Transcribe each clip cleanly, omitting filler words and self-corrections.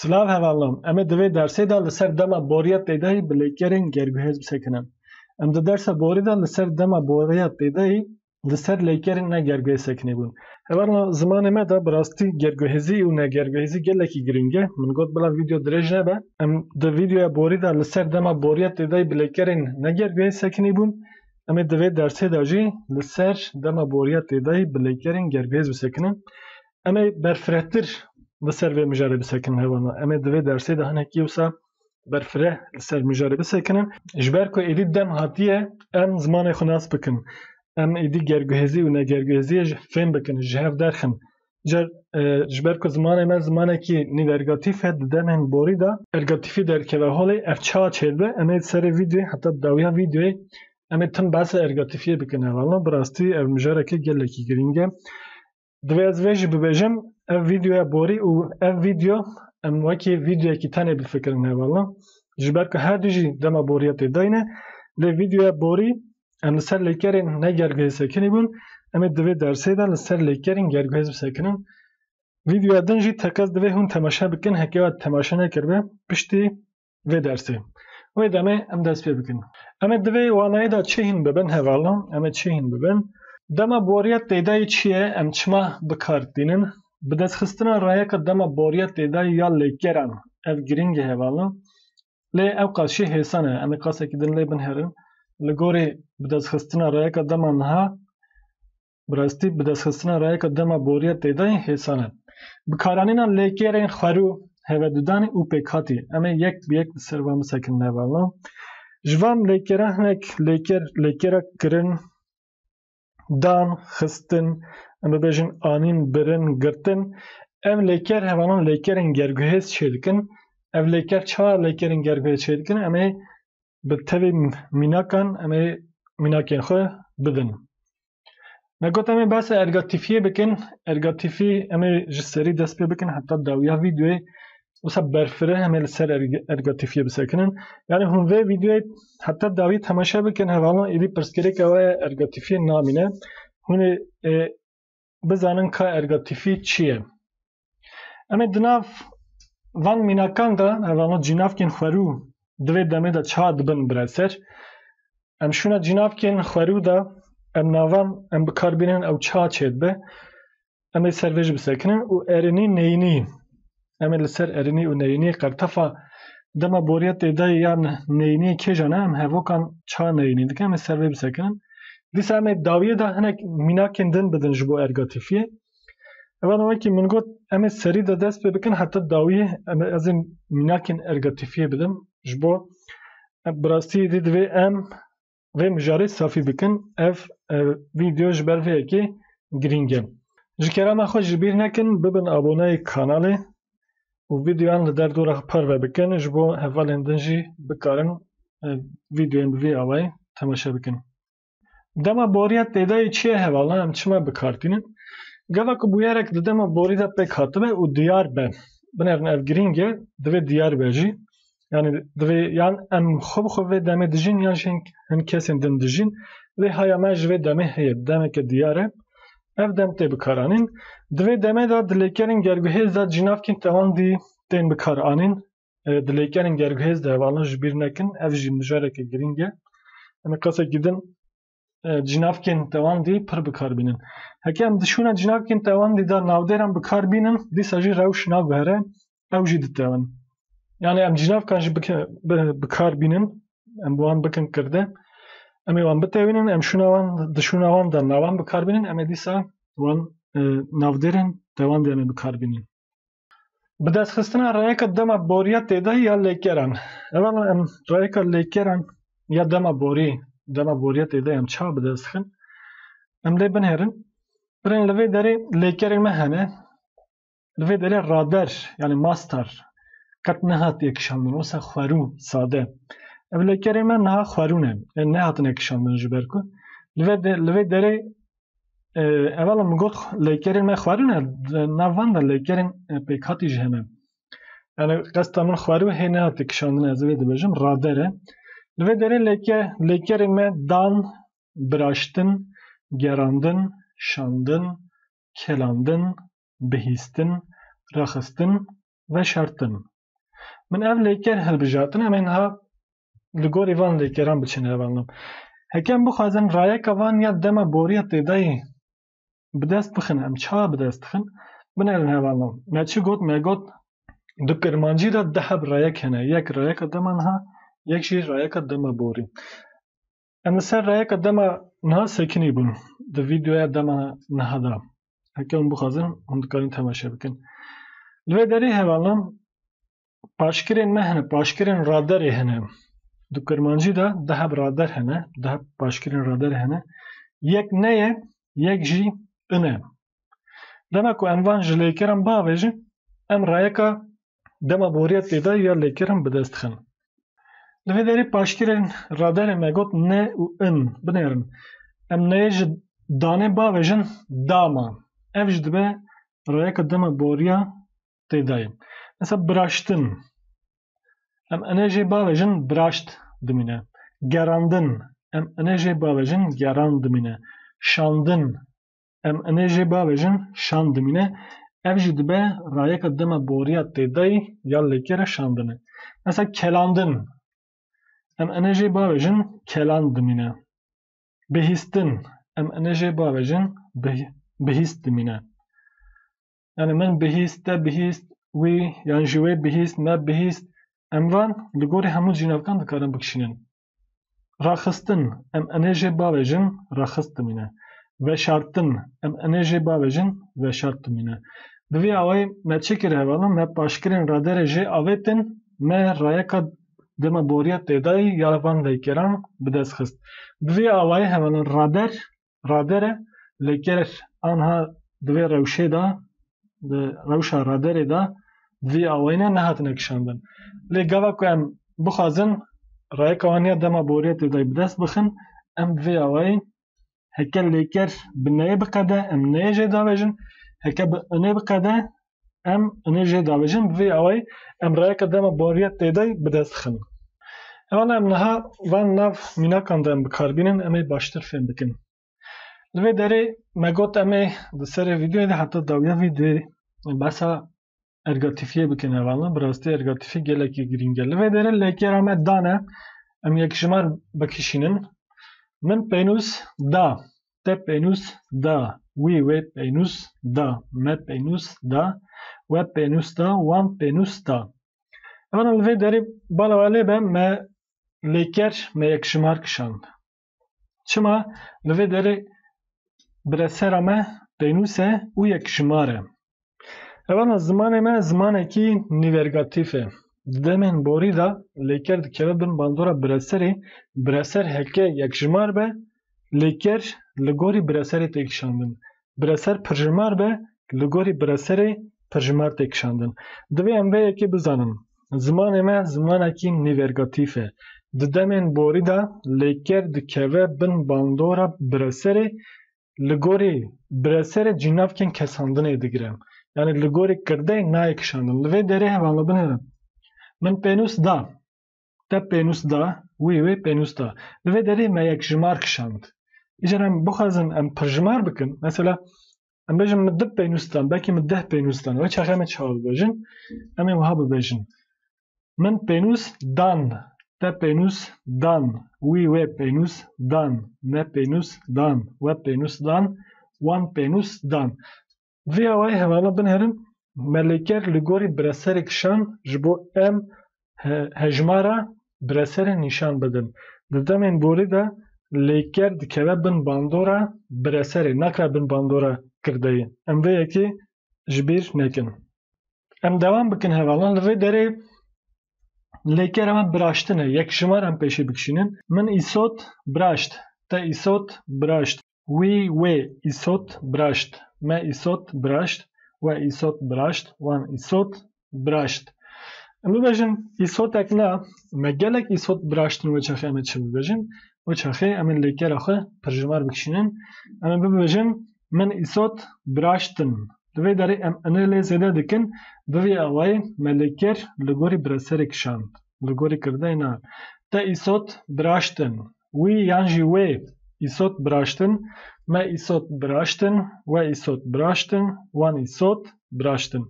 Slav hevallam. Em divê dersê de li ser dema boriya têdayî bi lêkerên gerguhêz bisekinin. Em di dersa borî de li ser dema boriya têdayî li ser lêkerên negerguhêz sekinî bûn. Hevallam zimanê me de bi rastî gerguhêzî û negerguhêzî gelekî giring e. Min got bila vîdeo dirêj nebe. Em di vîdeoya borî de li ser dema boriya têdayî bi lêkerên negerguhêz sekinî bûn. Em ê divê dersê de jî li ser dema boriya têdayî bi lêkerên gerguhêz bisekinin. Em ê berfirehtir li ser vê mijarê bisekinin hevalna. Em ê divê dersê de hinekî wisa berfireh li ser mijarê bisekinin. Ji ber ku êdî dem hatiye em zimanê xwe nas bikin. Em êdî gerguhêzî û negerguhêziyê ji fêm bikin, ji hev derxin. Ji ber ku zimanê me zimanekî nîvergatîf e di demên borî de ergatîfî derkeve holê ev çawa çêdibe. Em ê serê vîdeoyê heta dawiya vîdeoyê em ê tim behsa ergatîfiyê bikin hevalna. Bi rastî ev mijarekî gelekî giring e. Divê ez vê jî bibêjim ev vîdeoya borî û ev vîdeo em wekî vîdeoyekî tenê bifikirin hevalna. Ji ber ku her du jî dema boriya têdayî ne, lê vîdeoya borî em li ser lêkerên negerguhêz sekinî bûn. Em ê divê dersê de li ser lêkerên gerguhêz bisekinin. Vîdeoya din jî tekez divê hûn temaşe bikin, hekê we temaşe nekiribe piştî vê dersê. Wê demê em dest pê bikin. Em ê divê wanayê de çi hîn bibin hevalna, em ê çi hîn bibin. Dema boriya têdayî çi ye, em çima bikardînin? Bi destxistina rayeka dema boriya têdayî ya lêkeran ev giring e hevalna. Lê ew qas jî hêsan e. Em ê qasekî din lê binherin. Li gorî bi destxistina rayeka dema niha bi rastî bi destxistina rayeka dema boriya têdayî hêsan e. Bikaranîna lêkerên xwerû hevedudanî û pêkhatî. Em ê yek bi yek li ser wan bisekinin hevalna. Ji van lêkeran hinek lêkera kirin, dan, xistin, em bibêjin anîn, birin, girtin. Ev lêker hevalna lêkerên gerguhêz çê dikin. Ev lêker çawa lêkerên gerguhêz çê dikin? Em ê bi tevê mînakan em ê mînakên xwe bidin. Me got em ê behsa ergatîfiyê bikin. Ergatîfî em ê ji serî dest pê bikin heta dawiya vîdeoyê wisa berfireh em ê li ser ergatîfiyê bisekinin. Yani hûn vê vîdeoyê heta dawî temaşe bikin hevalna êdî pirsgirêka we ye ergatîfiyê namîne. Hûn ê bizanin ka ergatîfî çi ye. Em ê di nav van mînakan de hevalna cînavkên xwerû divê demê de çawa dibin bireser. Em şûna cînavkên xwerû de em navan em bikarbînin ew çawa çêdibe. Em ê ser vê jî bisekinin û erinî neyînî. Em ê li ser erinî û neyînî qertefa dema boriya têdayî yan neyînî kêjan e em hevokan çawa neyînî dikin. Em ê ser vê bisekinin. Dîsa em ê dawiyê de hinek mînakên din bidin ji bo ergatîfiyê. Evan wekî min got em ê serî de dest pê bikin heta dawiyê ez ê mînakên ergatîfiyê bidim ji bo bi rastî êdî divê em vê mijarê safî bikin. Ev vîdeo ji ber vê yekê giring e. Ji kerema xwe ji bîr nekin bibin aboneyê kanalê û vîdeoyan li derdora parve bikin ji bo hevalên din jî bikarin vîdeoyên bi vê awayî temaşe bikin. Dema boriya têdayî çi ye hevalna em çima bikartînin? Gava ku bûyerek di dema borî de pêk hatibe û diyar be. Binêrin ev giring e, divê diyar be jî. Yani divê yan em xwe bi xwe vê demê dijîn yan jî hin kesên din dijîn. Lê haya me ji vê demê heye, demeke diyar e. Ev dem tê bikaranîn. Divê demê de di lêkerên gerguhêz de cînavkên tewandî tên bikaranîn. Di lêkerên gerguhêz de hevalna ji bîr nekin. Ev jî mijareke giring e. Em ê qasekî din cînavkên tewandî pir bikarbînin. Heke em dişûna cînavkên tewandî de navdêran bikarbînin, dîsa jî rewş naguhere, ew jî ditewin. Yani em cînavkan jî bikarbînin, em bi wan bikin kirde, em ê wan bitewînin, em dişûna wan de navan bikarbînin, em ê dîsa wan navdêrên tewandî em ê bikarbînin. Bi destxistina rayeka dema boriya têdayî ya lêkeran. Evan em rayeka lêkeran ya dema borî, dema boriya têdayî em çawa bi dest dixin? Em lê binherin. Birên li vê derê lêkerên me hene. Li vê derê radar yani mastar qet nehatiye kişandin, wisa xwerû sade. Ev lêkerên me niha xwerû ne, nehatine kişandin ji ber ku. Li vê derê evela min got lêkerên me xwerû ne, nav van de lêkerên pêkhatî jî hene. Yani qesta min xwerû hê nehatiye kişandin ez ê dibêjim radar e. Li vê derê lêkerên me dan, biraştin, gerandin, şandin, kelandin, bihîstin, raxistin veşartin. Min ev lêker hilbijatin em ên ha li gorî van lêkeran biçine hevalnom. Hekem bixwazin rayeka van ya dema boriya têdayî bi dest bixin em çawa bi dest dixin binêrin hevalnom. Me çi got me got di Kirmancî de deheb rayek hene. Yek rayeka dema niha, yek jî rayeka dema borî. Em li ser rayeka dema niha sekinî bûn di vîdyoya dema niha da. Hekem bixwazin hûn dikarin temaşe bikin. Li vê derê hevalnom paşkirên me hene, paşkirên raderê hene. Di Kirmancî de deheb rader hene, deheb paşkirên raderê hene. Yek neye, yek jî in e. Dema ku em van ji lêkeran biavêjin, em rayeka dema boriya têdayî ya lêkeran bi dest dixin. Li vê derê paşkirên raderê me got ne û in binêrin. Em neyê ji danê biavêjin dama. Ev jî dibe rayeka dema boriya têdayî. Mesela biraştin. Em inê jê biavêjin biraşt dimîne. Gerandin. Em inê jê biavêjin geran dimîne. Şandin. Em inê jê biavêjin şand dimîne. Ev jî dibe rayeka dema boriya têdayî ya lêkera şandinê. Mesela kelandin. Em inê jê biavêjin kelan dimîne. Bihîstin. Em inê jê biavêjin bihîst dimîne. Yani min bihîst, te bihîst, wî yan ji wê bihîst, me bihîst. Em van li gorî hemû cînavkan dikarin bikişînin. Raxistin. Em inê jê biavêjin raxist dimîne. Veşartin. Em inê jê biavêjin veşart dimîne. Di vî awayî me çi kir hevalnom me paşkirên raderê jê avêtin me rayeka dema boriya têdayî ya van lêkeran bi dest xist. Di vî awayî hevalnom radere lêker anha di vê rewşê da di rewşa raderê da di vî awayî ne nehatine kişandin. Lê gava ku em bixwazin rayeka wan ya dema boriya têdayî bi dest bixin em vê awayî heke lêker bi neyê biqede em neyê jê davêjin, heke bi inê biqede em inê jê davêjin bi vê awayî em rayeka dema boriya têdayî bi dest dixin. Ewan em niha van nav mînakan de em bikarbînin em ê baştir fêm bikin. Li vê derê me got em ê di serê vîdyoyê de heta dawiya vîdyoyê behsa ergatîfiyê bikin hevalnom. Bi rastî ergatîfî gelekî girîng e. Li vê derê lêkera me dan e. Em yekjimar bikişînin. Min pênûs da. Te pênûs da. Wî wê pênûs da. Me pênûs da. We pênûs da. Wan pênûs da. Ewan li vê derê bala we lê be me lêker me yekjimar kişand. Çima li vê derê biresera me pênûs e û yekjimar e. Ewan zimanê me zimanekî nîvergatîf e. Di demên borî da lêker dikeve bin bandora bireserê, bireser heke yekjimar be, lêker li gorî bireserê tê kişandin. Bireser pirjimar be, li gorî bireserê pirjimar tê kişandin. Divê em vê yekê bizanin. Zimanê me zimanekî nîvergatîf e. Di demên borî da lêker dikeve bin bandora bireserê, li gorî bireserê cînavkên kesandinê digire. Yani li gorî kirdeyê nayê kişandin. Li vê derê hevalno binêrin. Min pênûs da. Te pênûs da. Wî wê pênûs da. Li vê derê me yekjimar kişand. Îjar em bixwazin em pirjimar bikin. Mesela em bêjin min 2 pênûs dan, belkî min 10 pênûs dan. Ve çaxa me çawa bibêjin? Em ê wiha bibêjin. Min pênûs dan. Te pênûs dan. Wî wê pênûs dan. Me pênûs dan. We pênûs dan. Wan pênûs dan. Vê awayî hevalno binêrin me lêker li gorî bireserê kişand ji bo em hejmara bireserê nîşan bidin. Di demên borî de lêker dikeve bin bandora bireserê, nakire bin bandora kirdeyê. Em vê yekê ji bîr nekin. Em dewam bikin hevalno li vê derê lêker me biraştin e. Yekjimar em pêşî bikişînin. Min îsot biraşt. Te îsot biraşt. Wî wê îsot biraşt. Me îsot biraşt. We îsot biraşt. Wan îsot biraşt. Em bibêjin îsotek na, me gelek îsot biraştin ve çaxê em ê çi bibêjin? We çaxê em ê lêkera xwe pirjimar bikişînin. Em ê bibêjin min îsot biraştin. Di vê derê em inê lê zêde dikin, bi vê awayî me lêker li gorî bireserê kişand. Li gorî kirdeyê na. Te îsot biraştin. Wî yan jî wê îsot biraştin. Me îsot biraştin. We îsot biraştin. Wan îsot biraştin.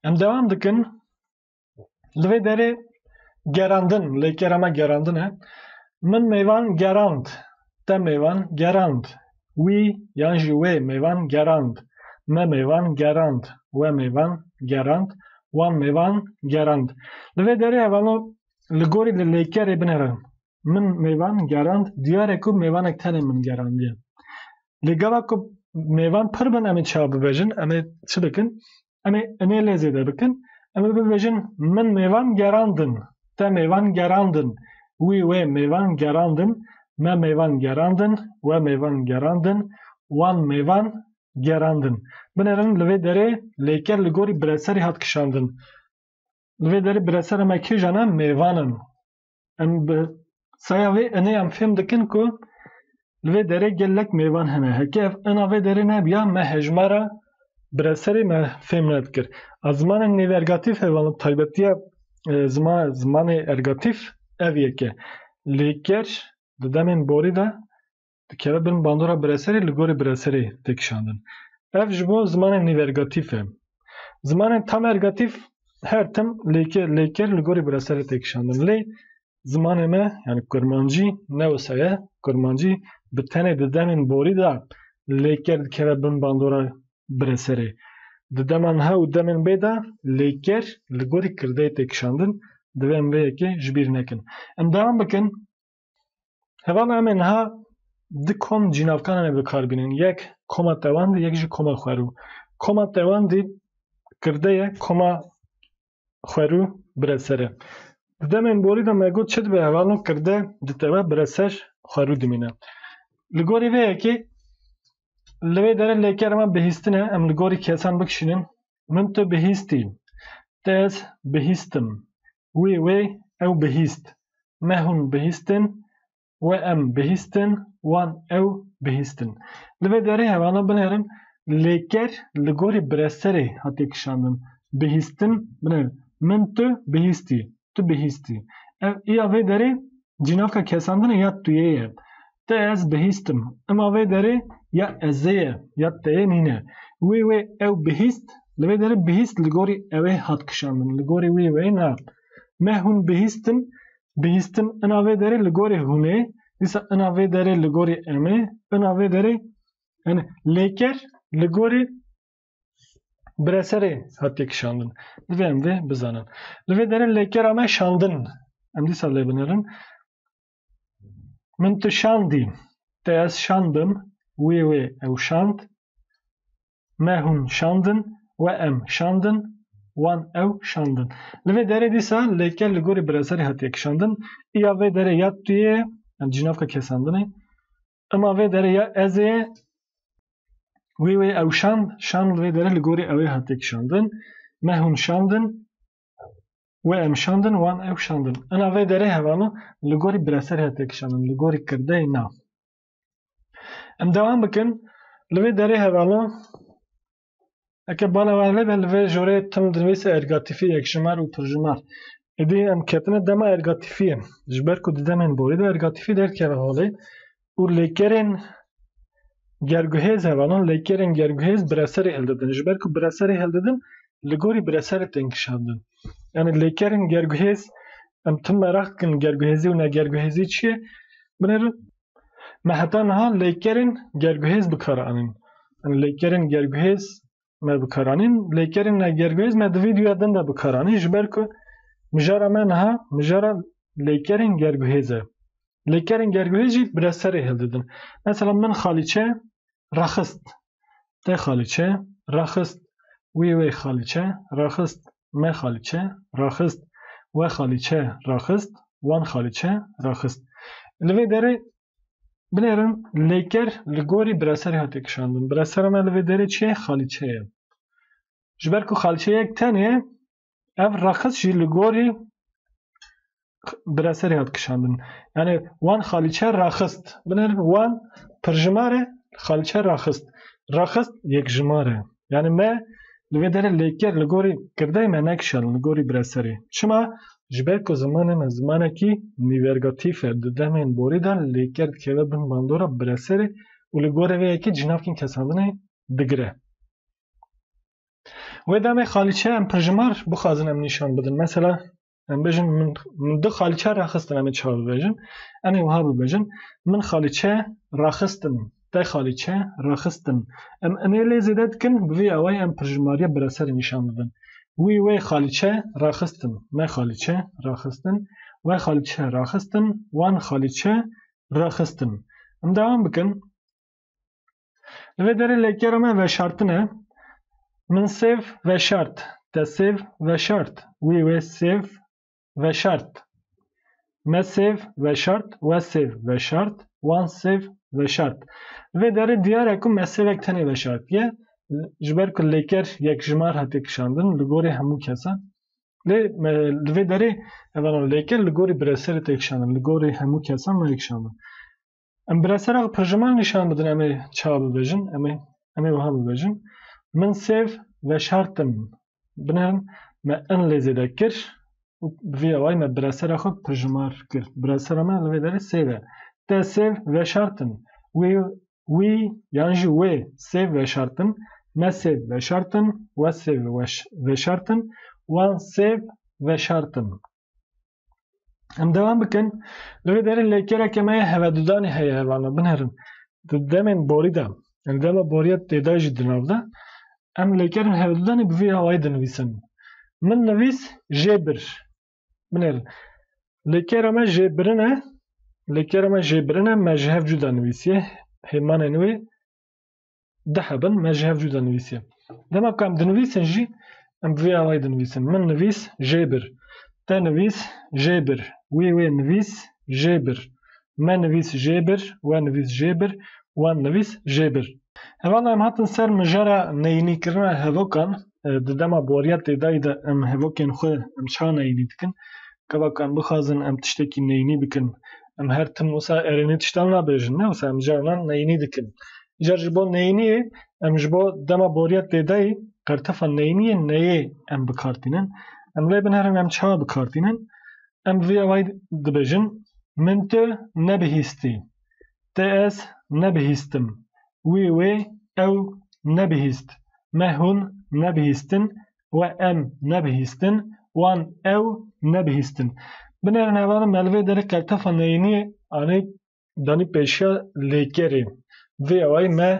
Em dewam dikin. Li vê derê gerandin, lêkerema gerandin e. Min mêvan gerand. Te mêvan gerand. Wî yan jî wê mêvan gerand. Me mêvan gerand. We mêvan gerand. Wan mêvan gerand. Li vê derê hevalo li gorî li lêkerê binêrin. Min mêvan gerand. Diyarê ku mêvanek tenê min gerandiye. Li gava ku mêvan pir bin em ê çawa bibêjin, em ê çi bikin? Em ê inê lê zêde bikin. Em ê bibêjin min mêvan gerandin. Te mêvan gerandin. Wî wê mêvan gerandin. Me mêvan gerandin. We mêvan gerandin. Wan mêvan gerandin. Binêrin li vê derê lêker li gorî bireserê hat kişandin. Li vê derê biresera me kîjan e? Mêvanin. Em bi saya vê inê em fêm dikin ku li vê derê gelek mêvan hene. Heke ev ina vê derê nebiya me hejmara bireserê me fêm nedikir. A zimanên nêvergatîf hevalin taybetiya zimanê ergatîf ev yek e. Lêker di demên borî de dikeve bin bandora bireserê li gorî bireserê tê kişandin. Ev ji bo zimanên nêvergatîf e. Zimanên tam ergatîf her tim lêker li gorî bireserê tê kişandin. Lê zimanê me yani kurmancî ne wisa ye. Kurmancî bi tenê di demên borî de lêker dikeve bin bandora bireserê. Di deman he û demên bê de lêker li gorî kirdeyê tê kişandin. Divê em vê yekê ji bîr nekin. Em devam bikin. Hevala em ê niha di kom cînavkanan ê bikarbînin. Yek koma tewandî, yek jî koma xwerû. Koma tewandî kirdeyê, koma xwerû bireser e. Di demên borî de me got çi dibe hevalin kirde ditewe bireser xwerû dimîne. Li gorî vê yekê li vê derê lêker me bihîstin e. Em li gorî kesan bikişînin. Min tu bihîstî. Te ez bihîstim. Wî wê ew bihîst. Me hûn bihîstin. We em bihîstin. Wan ew bihîstin. Li vê derê hevana binêrin lêker li gorî bireserê hatiye kişandin. Bihîstin binêrin. Min tu bihîstî. Tu bihîstî. Ev iya vê derê cînavka kesandinê ya tuyê ye. Te ez bihîstim. Ima vê derê ya ezê ye ya teyê nîne. Wî wê ew bihîst. Li vê derê bihîst li gorî ewê hat kişandin. Li gorî wî wê na. Me hûn bihîstin. Bihîstin ina vê derê li gorî hûnê. Dîsa ina vê derê li gorî emê. Ina vê derê yani lêker li gorî bireserê hatiye kişandin. Divê em vê bizanin. Li vê derê lêkera me şandin. Em dîsa lê binêrin. Min tu şandî. Te ez şandim. Wê wê ew şand. Me hûn şandin. We em şandin. Wan ew şandin. Li vê derê dîsa lêker li gorî bireserê hatiye kişandin. İya vê derê ya tu ye yani cînavka kesandinê. Ima vê derê ya ez ê wî wê ew şand. Şand li vê derê li gorî ewê hatiye kişandin. Me hûn şandin. We em şandin. Wan ew şandin. Ina vê derê hevalo li gorî bireserê hatiye kişandin. Li gorî kirdeyê na. Em devam bikin. Li vê derê hevalo eke bala wê be li vê jorê tim dinivîse ergatîfî yekjimar û pirjimar. Êdî em ketine dema ergatîfiyê. Ji ber ku di demên borî de ergatîfî derkeve holê û lêkerên gerguhêz hevalon lêkerên gerguhêz bireserê hildidin. Ji ber ku bireserê hildidin li gorî bireserê tên kişandin. Yani lêkerên gerguhêz em tim merak dikin gerguhêzî û negerguhêzî çi ye? Binêrin me heta niha lêkerên gerguhêz bikaranîn. Yani lêkerên gerguhêz me bikaranîn. Lêkerên negerguhêz me di vîdyoya din de bikaranîn. Ji ber ku mijara me niha mijara lêkerên gerguhêz e. Lêkerên gerguhêz jî bireserê hildidin. Mesela min xalîçe raxist. Te xalîçe raxist. Wî wê xalîçe raxist. Me xalîçe raxist. We xalîçe raxist. Wan xalîçe raxist. Li vê derê binêrin lêker li gorî bireserê hatiye kişandin. Biresera me li vê derê çi ye? Xalîçe ye. Ji ber ku xalîçe yek tenê ev raxist jî li gorî bireserê hat kişandin. Yani wan xalîçe raxist. Binêrin wan pirjimar e, xalîçe raxist. Raxist yekjimar e. Yani me li vê derê lêker li gorî kirdeyê me nekişandin li gorî bireserê. Çima? Ji ber ku zimanê me zimanekî nîvergatîf e. Di demên borî de lêker dikeve bin bandora bireserê û li gorê vê yekê cînavkên kesandinê digire. Wê demê xalîçe em pirjimar bixwazin em nîşan bidin. Mesela ام بجن من دو خالیچه راخستن ام چه بجن ام وها بجن من خالیچه راخستن تا خالیچه راخستن ام لیزی داد کن بوی اوای ام پرجماریه براسر نشان بدن وی خالیچه راخستن ما خالیچه راخستن و خالیچه راخستن وان خالیچه راخستن ام devam بکن ve deri lekerime ve şartına min sev ve şart te sev ve şart ve sev ve şart me sev ve şart ve sev ve şart wan sev ve şart ve deri diyar ku mesevek tane ve şart ye jber ku leker yek jmar hatek şandın ligori hemu kesa le ve deri evan leker ligori breser tek şandın ligori hemu kesa me ek şandın ام براسر اغ پرجمان نشان بدن امی چا ببجن امی وها ببجن من سیف و شرطم بنام ما ان لیزی دکر وی اوای ما براسر اخو پرجمار کر براسر ما لوی داره سیفه تا سیف و شرطم وی یعنی وی سیف و شرطم ما سیف و شرطم و سیف و شرطم وان سیف و شرطم ام devam بکن لوی داره لیکره که ما هوا دودانی هیا هوانا بنهرم دمین بوری دا ام دم بوریت دیداج دناو دا ام لیکرن هوا دودانی بوی هوای دنویسن من نویس جبر بنهرم لیکره ما جبرنه ما جهف جودا نویسیه همان انوی دحبن ما جهف جودا نویسیه دم کام دنویسن جی ام بوی هوای دنویسن من نویس جبر تا نویس جبر وی نویس جبر ما نویس جبر و نویس جبر و نویس جبر هوانا ام هاتن سر مجرا نینی کرنا هواکان دما بوریت دای دا ام هواکن خو ام چا نینی دکن کواکان بخازن ام تشتکی نینی بکن ام هر تم وسا ارینی تشتال نبرجن نه وسا ام جرنا نینی دکن جرجبو نینی ام جبو دما بوریت دای قرتفا نینی نی ام بکارتینن ام لی بنهرن ام چا بکارتینن ام وی اوای دبجن من تو نبهیستی تا از نبهیستم وی او نبهیست ما هون نبهیستن و ام نبهیستن وان او نبهیستن بنرن هوانا ملوی داره کرتفا نینی آنی دانی پیشا لیکری وی اوای ما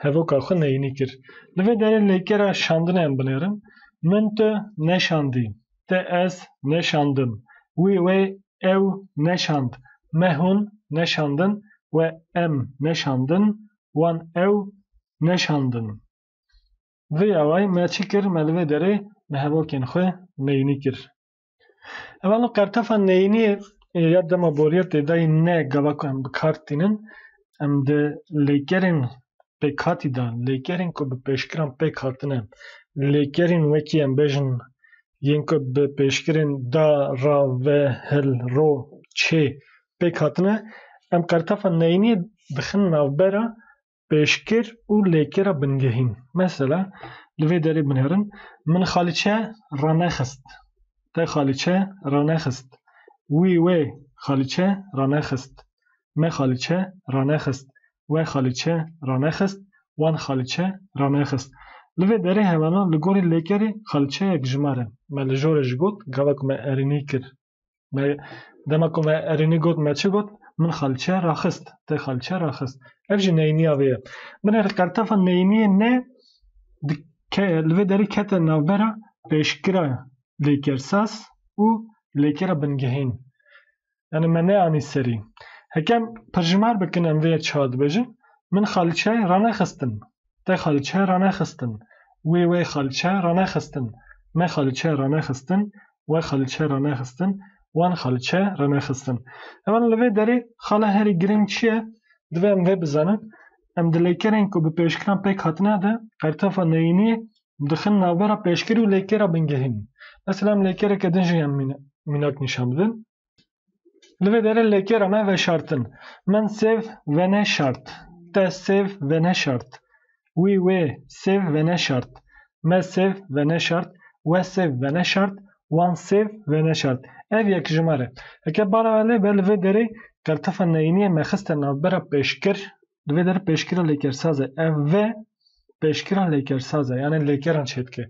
هوا کاخو نینی کر لوی داره لیکر شاندن ام بنرن من تو نشاندی تا از نشاندم وی او نشاند مهون نشاندن و ام نشاندن وان او نشاندن وی اوای ما چی کر ملوه داره مهوا کن خواه نینی کر اولا قرطفا نینی یاد دما بوریت دای نه گواکو هم بکارتینن ام ده لیکرین پیکاتی دان لیکرین که بپیشکران پیکارتنن لیکرین وکی ام بجن ینکو به پیشکرین دا را و هل رو چه پیکاتنه ام قرطفا نینی دخن نوبرا پیشکر و لیکرا بنگهین مثلا لوی داری بنهرن من خالیچه را نخست تا خالیچه را نخست وی خالیچه را نخست ما خالیچه را نخست و خالیچه را نخست وان خالیچه را نخست لوی داره هوانا لگوری لیکری خالچه یک جماره ما لجورش گوت گوک ما ارینی کر ما دمکو ما ارینی گوت ما چه گوت من خالچه راخست تا خالچه راخست افجی نینی آویه من ارکارتفا نینی نه که لوی داره کت نوبرا پیشکرا لیکرساس و لیکرا بنگهین یعنی من نه آنی سری هکم پرجمار بکنم وی چاد بجن من خالچه را نخستن تا خالچه را نخستن وی خالچه را نخستن ما خالچه را نخستن و خالچه را نخستن وان خالچه را نخستن اما لوی داری خاله هری گرنگ چیه دوی ام وی بزنن ام دلیکرین که به پیشکران پیک هاتنه ده قرطفا نینی دخن نوبرا پیشکری و لیکرا بنگهین مثلا ام لیکره که دنجی هم میناک نشان بدن لوی داری لیکره ما و شرطن من سیف و نه شرط تا سیف و نه شرط وی سیف و نه شرط ما سیف و نه شرط و سیف و نه شرط وان سیف و نه شرط ev یک جماره اگه بالا ولی لوی داری قرطفا نینی مخست نوبرا پیشکر لوی داری پیشکر لیکر سازه ev و پیشکران لیکر سازه یعنی لیکران چید که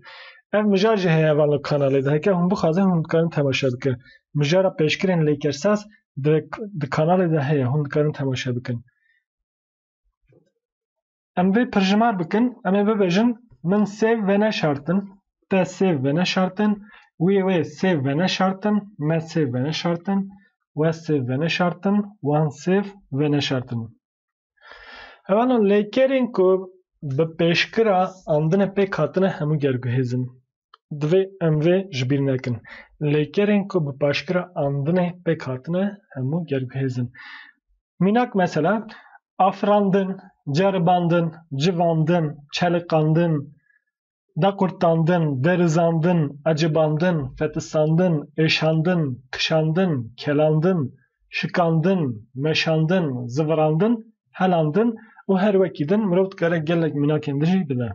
ev mijar jî heye evan li kanalê de heke hûn bixwazin hûn dikarin temaşa bikin mijara pêşkirên lêkersaz di kanalê de heye hûn dikarin temaşa bikin em vê pirjimar bikin em ê bibêjin min sêv ve neşartin te sêv ve neşartin wê sêv ve neşartin me sêv ve neşartin we sêv ve neşartin wan sêv ve neşartin hevanon lêkerên ku bi pêşkira andinê pêk hatine hemû gerguhêzin divê em vê ji bîr nekin lêkerên ku bi paşkira andinê pêk hatine hemû gerguhêzin mînak mesela afirandin ceribandin civandin çeliqandin daqurtandin derizandin acibandin fetisandin êşandin kişandin kelandin şikandin meşandin zıvirandin helandin û her wekî din mirov dikare gelek mînakên din jî bide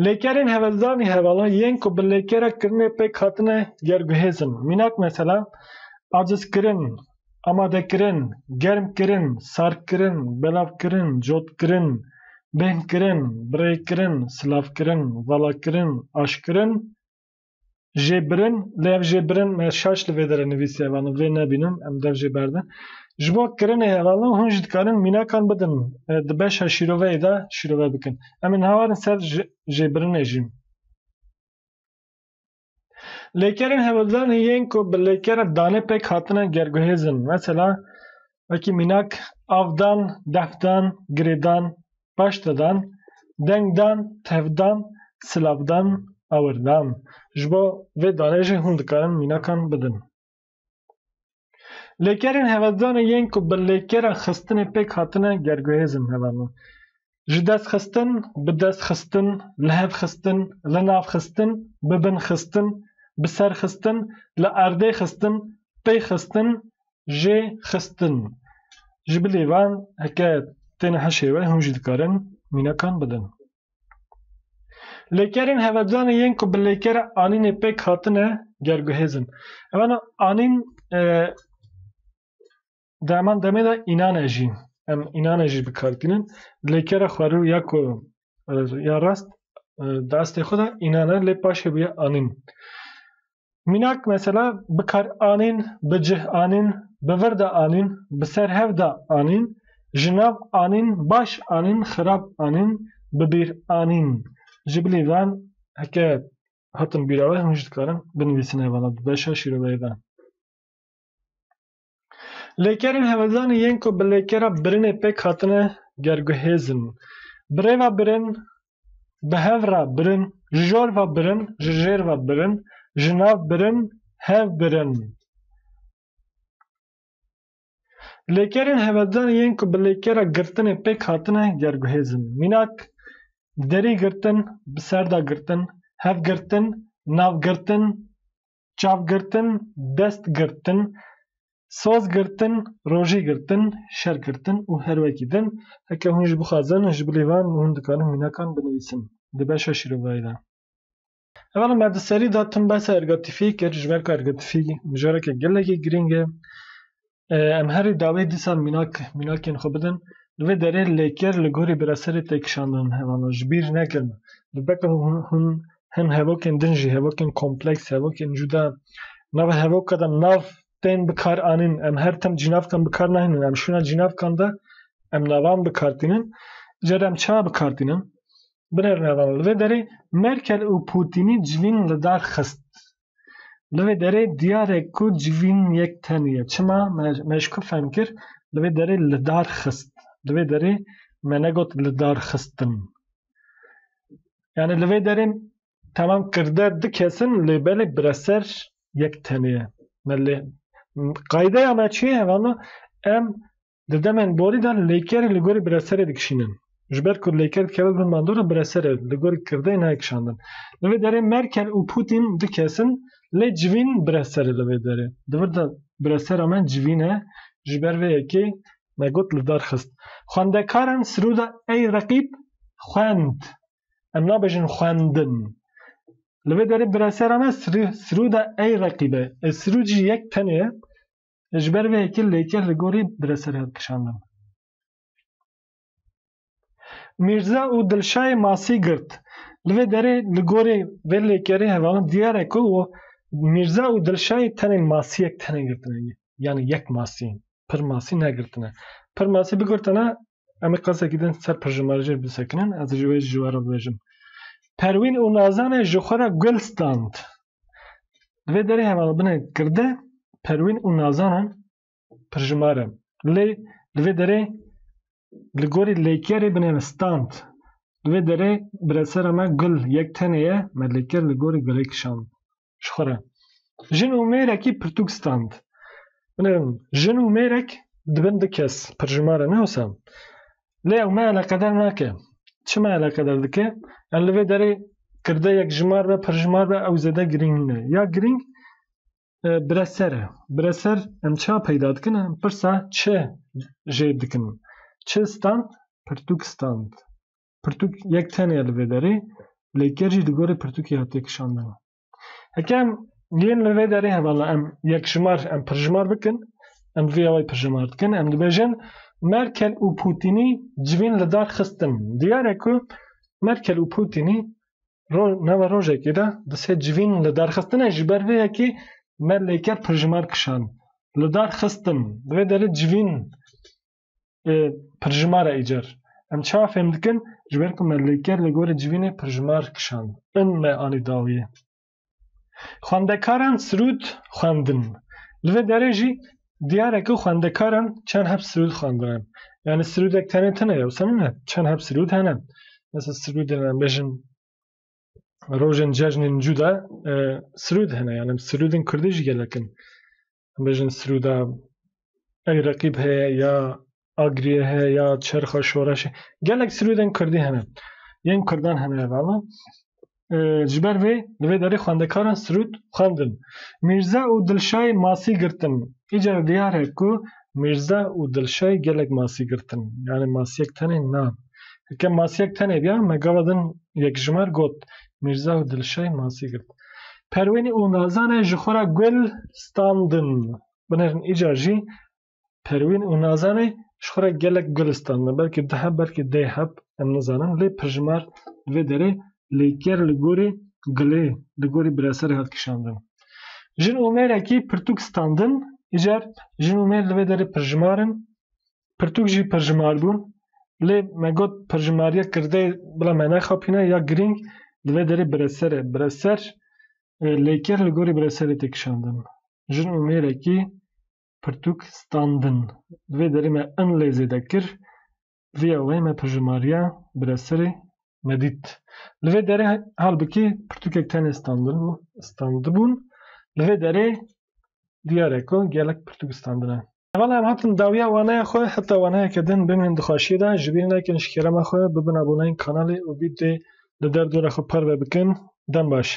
lêkerên hevezdanî hevalan yên ku bi lêkerekirnê pêk hatine gerguhêzin mînak mesela acizkirin amadekirin germkirin sarkirin belavkirin cotkirin bêhkirin birêkirin silavkirin valakirin aşkirin jêbirin lê ev jêbirin me şaş li vê dere nivîsî hevalan vê nebînin em dev jê berdin ji bo kirinê hevalan hûn jî dikarin mînakan bidin di beşa şîroveyê de şîrove bikin em ên hawarin ser jêbirinê jî lêkerên hevildanê yên ku bi lêkera danê pêk hatine gerguhêzin mesela wekî mînak avdan defdan girêdan paştedan dengdan tevdan silavdan awirdan ji bo vê danê jî hûn dikarin mînakan bidin lêkerên hevezdanê yên ku bi lêkera xistinê pêk hatine gerguhêzin hevalan ji dest xistin bi dest xistin li hev xistin li nav xistin bi bin xistin bi ser xistin li erdê xistin pê xistin jê xistin ji bilî van heke tên heşê we hûn jî dikarin mînakan bidin lêkerên hevezdanê yên ku bi lêkera anînê pêk hatine gerguhêzin evana anîn di heman demê de înanê jî em înanê jî bikartînin lêkera xwarû ya ku ya rast di astê xwe de înan e lê paşê bûye anîn mînak mesela bikar anîn bi cih anîn bi vir de anîn bi ser hev de anîn ji nav anîn baş anîn xirab anîn bi bîr anîn ji bilî van heke hatin bîra we hûn jî dikarin binivîsin hevala di beşa şîroveyê de lêkerên hevezdanê yên ku bi lêkera birinê pêk hatine gerguhêzin bi rêva birin bi hev re birin ji jor ve birin ji jêr ve birin ji nav birin hev birin lêkerên hevezdanê yên ku bi lêkera girtinê pêk hatine gerguhêzin mînak derî girtin bi ser de girtin hev girtin nav girtin çav girtin dest girtin soz girtin rojî girtin şer girtin û her wekî din heke hûn jî bixwazin ji bilî van hûn dikarin mînakan binivîsin di beşa şîroveyê de hevalan me di serî de tim behsa ergatîfiyê kir ji ber ku ergatîfî mijareke gelekî giring e em herî dawê dîsa mînakên xwe bidin li vê derê lêker li gorî bireserê tê kişandin hevalan ji bîr nekirin li beka hûn hin hevokên din jî hevokên kompleks hevokên cuda nav hevoka de nav tên bikar anîn em her tim cînavkan bikar nehênin em şûna cînavkan de em navan bikartînin cer em çawa bikartînin binêrin hevalan li vê derê Merkel û Putinî civîn li dar xist li vê derê diyarek ku civîn yek tenî çima me ji ku fehm kir li vê derê li dar xist li vê derê me negot li dar xistin yani li vê derê temam kirde dikesin lê belê bireser yek tenî ye qaydeya me çi ye hevalan em di demên borî de lêkerê li gorî bireserê dikişînin ji ber ku lêker dikeve bin bandora bireserê li gorî kirdeyê nayekişandin li vê derê Merkel û Putin dikesin lê civîn bireserê li vê derê divir de biresera me civîn e ji ber vê yekê me got li dar xist xwendekaran sirûda ey reqîb xwend em nabêjin xwendin li vê derê biresera me sirûda ey reqîb e sirû cî yek tenê ye ji ber vê yekê lêker li gorî bireserê hat kişandin Mîrza û Dilşayê masî girt لوی داره لگوری ولی کری هوا دیاره کو و میرزا و دلشای تنه ماسی یک تنه گرتنه یعنی یک ماسی پر ماسی نگرتنه پر ماسی بگرتنه اما قصه کدن سر پرجمارجر بسکنن از جوی جوارا بجم پروین و نازانه جخورا گل ستاند لوی داره هوا بنه کرده پروین و نازانه پرجماره لوی داره لگوری لیکری بنه ستاند لوی داره برسر ما گل یک تنه ما لیکر لگوری گلی کشان شخوره جن و میرکی پرتوک ستاند جن و میرک دبند کس پرجماره نهوسم لی او ما علاقدر نکه چه ما علاقدر دکه لوی داره کرده یک جمار و پرجمار و او زده گرینگه یا گرینگ برسر ام چه پیدا دکنه پرسا چه جید دکن چه ستاند پرتوک ستاند پرتوک یک تنه لوی داره لیکر جی دگوره پرتوکی هاتی کشانده هکم ین لوی داره هوالا ام یک جمار ام پرجمار بکن ام وی اوی پرجمار دکن ام دبیجن مرکل و پوتینی جوین لدار خستن دیاره که مرکل و پوتینی نو روژه که ده دسته جوین لدار خستن جبر وی که مر لیکر پرجمار کشان لدار خستن دوی داره جوین پرجمار ایجار ام چه فهم دکن جبر که مر لیکر لگور جوین پرجمار کشان این ما آنی داویه خواندکاران سرود خواندن لوی داره جی دیاره که خواندکاران چند هب سرود خواندن یعنی سرود یک تنه یا سنه چند هب سرود هنه مثل سرود هنه بجن روژن ججن جودا سرود هنه یعنی سرودن کردیش گلکن بجن سرودا ای رقیب هیا یا آگریه هیا یا چرخ شورش گلک سرودن کردی هنه ین کردان هنه والا جبر وی داره خواندکاران سرود خواندن میرزا و دلشای ماسی گرتن ایجار دیاره که میرزا و دلشای گلک ماسی گرتن یعنی ماسی یک تنه نه که ماسی یک تنه بیا مگاودن یک جمر گوت میرزا و دلشای ماسی گرت پروین و نازانه جخورا گل ستاندن بنرن ایجار جی پروین و نازانه جخورا گلک گل ستاندن بلکه ده هب بلکه ده هب ام نزانم لی پرجمار وی داره لیکر لگوری گلی لگوری براسر هات کشاندن جن اومیر اکی پرتوک ستاندن ایجار جن اومیر لوی داره پرجمارن پرتوک جی پرجمار بون لی مگود پرجماریا کرده بلا معنی خاپینه یا گرینگ لوی داره براسر لیکر لگوری براسر هات کشاندن جن اومیر اکی پرتوک ستاندن لوی داره ما ان لیزه دکر وی اوی ما پرجماریا براسر مدید لوی داره حال بکی پرتوک یک تن استاند بون لوی داره دیاره که گلک پرتوک استاندنه اولا هم حتم داویه وانه خواه حتی وانه کدن بمین دخواشی ده جبین لیکن شکرم خواه ببین ابونه این کانالی و بید ده در دور خود پر بکن دم باش